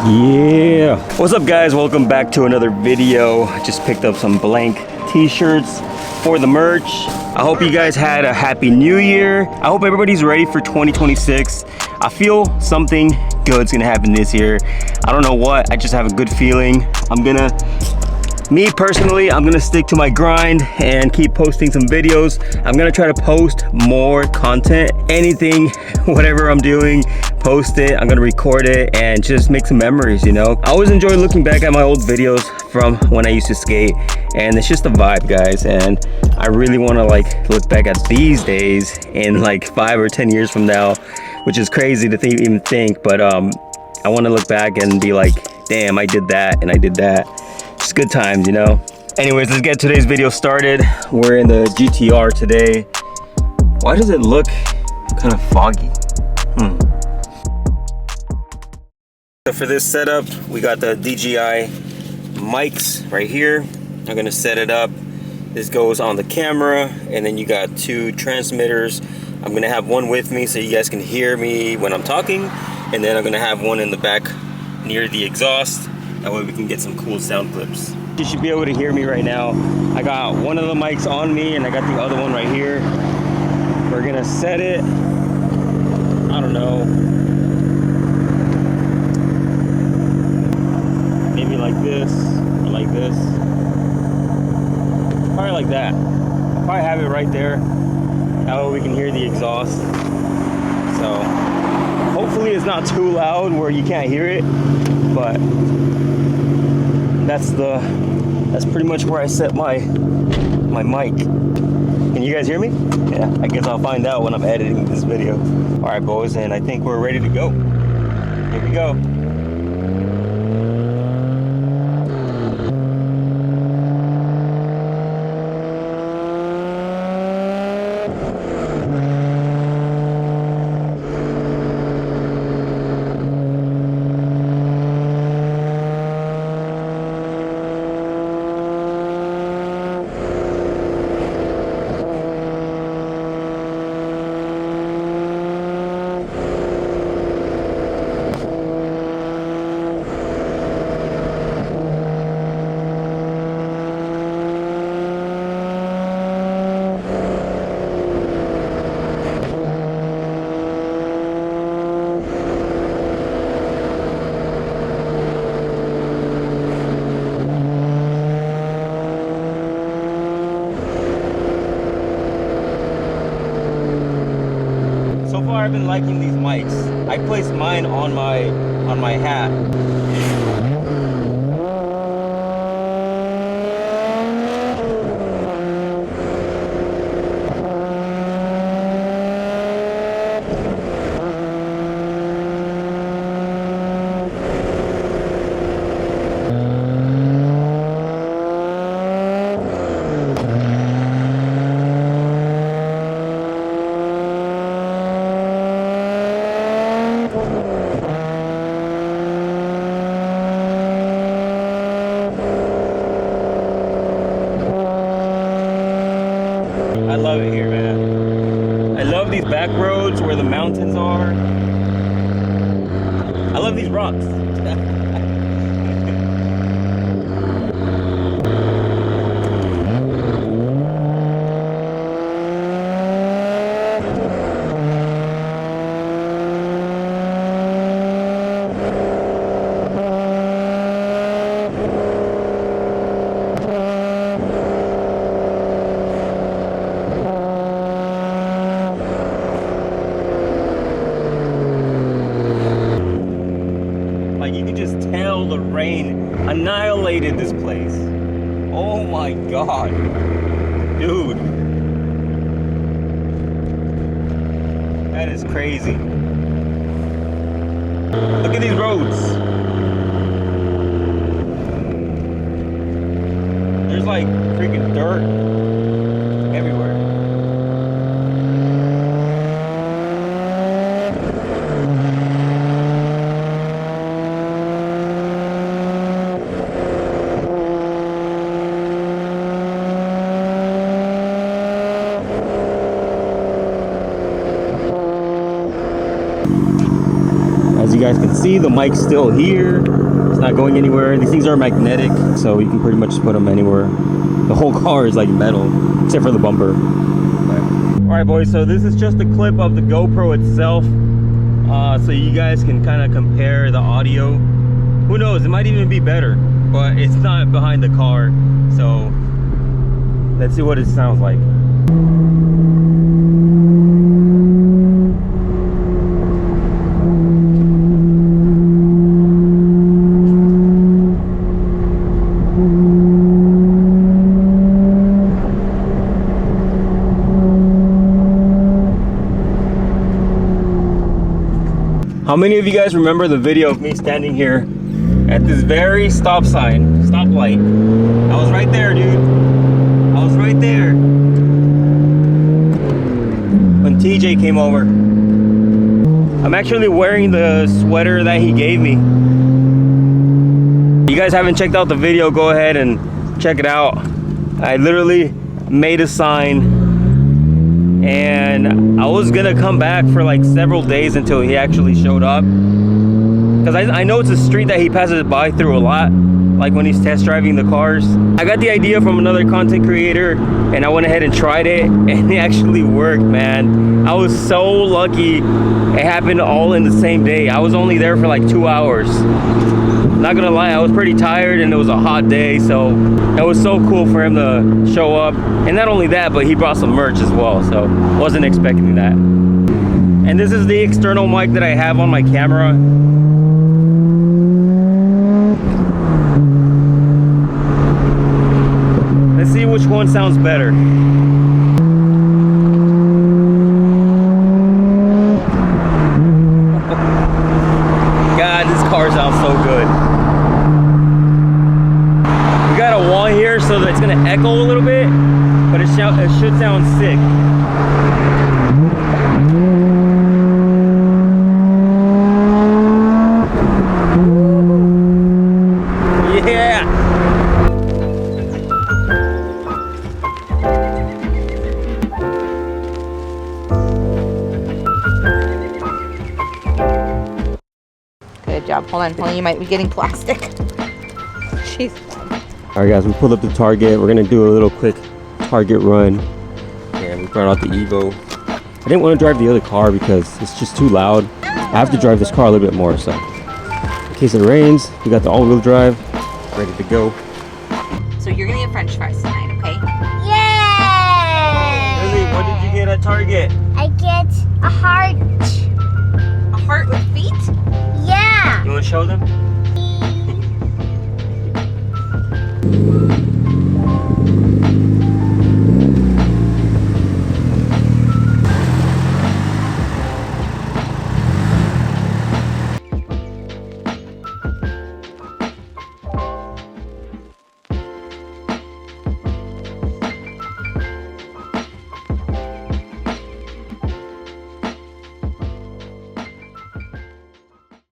Yeah, what's up guys, welcome back to another video. I just picked up some blank t-shirts for the merch. I hope you guys had a happy new year. I hope everybody's ready for 2026. I feel something good's gonna happen this year. I don't know what, I just have a good feeling. Me personally, I'm gonna stick to my grind and keep posting some videos. I'm gonna try to post more content, anything, whatever I'm doing, post it. I'm gonna record it and just make some memories, you know? I always enjoy looking back at my old videos from when I used to skate, and it's just a vibe, guys. And I really wanna like look back at these days in like 5 or 10 years from now, which is crazy to even think, but I wanna look back and be like, damn, I did that and I did that. Just good times, you know? Anyways, let's get today's video started. We're in the GTR today. Why does it look kind of foggy? So for this setup, we got the DJI mics right here. I'm gonna set it up. This goes on the camera, and then you got 2 transmitters. I'm gonna have one with me so you guys can hear me when I'm talking, and then I'm gonna have one in the back near the exhaust. That way we can get some cool sound clips. You should be able to hear me right now. I got one of the mics on me and I got the other one right here. We're gonna set it, I don't know, maybe like this, or like this. Probably like that. I'll probably have it right there. That way we can hear the exhaust. So hopefully it's not too loud where you can't hear it, but that's pretty much where I set my mic. Can you guys hear me? Yeah, I guess I'll find out when I'm editing this video. All right, boys, and I think we're ready to go. Here we go. So far I've been liking these mics. I placed mine on my hat. I love it here, man. I love these back roads where the mountains are. I love these rocks. Like, you can just tell the rain annihilated this place. Oh my god. Dude. That is crazy. Look at these roads. There's like freaking dirt everywhere. guys can see, the mic's still here. It's not going anywhere. These things are magnetic, so you can pretty much put them anywhere. The whole car is like metal, except for the bumper. All right, boys, so this is just a clip of the GoPro itself, so you guys can kind of compare the audio. Who knows, it might even be better, but it's not behind the car, so let's see what it sounds like. How many of you guys remember the video of me standing here at this very stoplight? I was right there, dude. I was right there when TJ came over. I'm actually wearing the sweater that he gave me. If you guys haven't checked out the video, go ahead and check it out. I literally made a sign, and I was gonna come back for like several days until he actually showed up, because I know it's a street that he passes by through a lot, like when he's test driving the cars. I got the idea from another content creator, and I went ahead and tried it, and it actually worked, man. I was so lucky it happened all in the same day. I was only there for like 2 hours. Not gonna lie, I was pretty tired and it was a hot day, so it was so cool for him to show up. And not only that, but he brought some merch as well, so wasn't expecting that. And this is the external mic that I have on my camera. Let's see which one sounds better. God, this car sounds so good. We got a wall here so that it's gonna echo a little bit, but it should sound sick. Yeah! Good job. Hold on, you might be getting plastic. Jeez. All right, guys, we pulled up to Target. We're gonna do a little quick Target run. And we brought out the Evo. I didn't want to drive the other car because it's just too loud. I have to drive this car a little bit more, so in case it rains, we got the all-wheel drive ready to go. So you're gonna get French fries tonight, okay? Yay! Lily, what did you get at Target? I get a heart. A heart with feet? Yeah. You want to show them?